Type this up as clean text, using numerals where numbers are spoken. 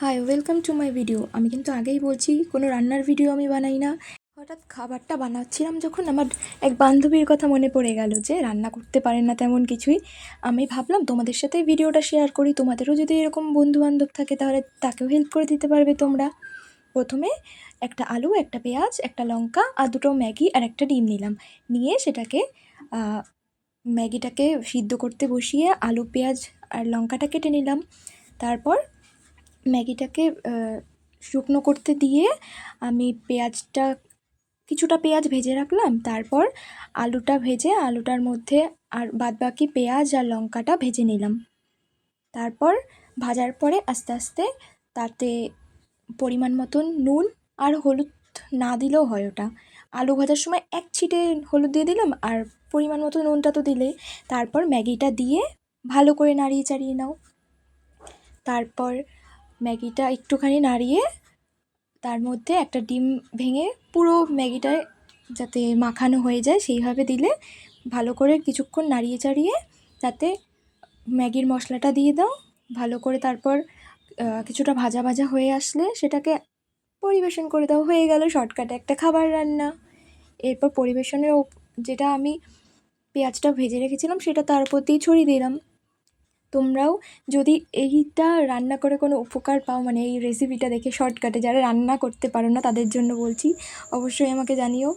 High, welcome to my video. আমি কিন্তু আগেই বলছি কোনো রান্নার ভিডিও আমি বানাই না। হঠাৎ খাবারটা বানাচ্ছিলাম যখন আমার এক বান্ধবীর কথা মনে পড়ে গেল যে রান্না করতে পারেন না তেমন কিছুই। আমি ভাবলাম তোমাদের সাথে ভিডিওটা শেয়ার করি, তোমাদেরও যদি এরকম বন্ধুবান্ধব থাকে তাহলে তাকেও হেল্প করে দিতে পারবে তোমরা। প্রথমে একটা আলু, একটা পেঁয়াজ, একটা লঙ্কা আর দুটো ম্যাগি আর একটা ডিম নিলাম। নিয়ে সেটাকে ম্যাগিটাকে সিদ্ধ করতে বসিয়ে আলু, পেঁয়াজ আর লঙ্কাটা কেটে নিলাম। তারপর ম্যাগিটাকে শুকনো করতে দিয়ে আমি কিছুটা পেঁয়াজ ভেজে রাখলাম। তারপর আলুটার মধ্যে আর বাদবাকি পেঁয়াজ আর লঙ্কাটা ভেজে নিলাম। তারপর ভাজার পরে আস্তে আস্তে তাতে পরিমাণ মতন নুন আর হলুদ না দিলেও হয়, ওটা আলু ভাজার সময় এক ছিটে হলুদ দিয়ে দিলাম আর পরিমাণ মতো নুনটা তো দিলেই। তারপর ম্যাগিটা দিয়ে ভালো করে নাড়িয়ে চাড়িয়ে নাও। তারপর ম্যাগিটা একটুখানি নাড়িয়ে তার মধ্যে একটা ডিম ভেঙে পুরো ম্যাগিটায় যাতে মাখানো হয়ে যায় সেইভাবে দিলে ভালো করে কিছুক্ষণ নাড়িয়ে চাড়িয়ে তাতে ম্যাগির মশলাটা দিয়ে দাও ভালো করে। তারপর কিছুটা ভাজা ভাজা হয়ে আসলে সেটাকে পরিবেশন করে দাও। হয়ে গেল শর্টকাটে একটা খাবার রান্না। এরপর পরিবেশনের যেটা আমি পেঁয়াজটা ভেজে রেখেছিলাম সেটা তার উপর দিয়ে ছড়িয়ে দিলাম। তোমরাও যদি এইটা রান্না করে কোনো উপকার পাও, মানে এই রেসিপিটা দেখে শর্টকাটে, যারা রান্না করতে পারো না তাদের জন্য বলছি, অবশ্যই আমাকে জানিও।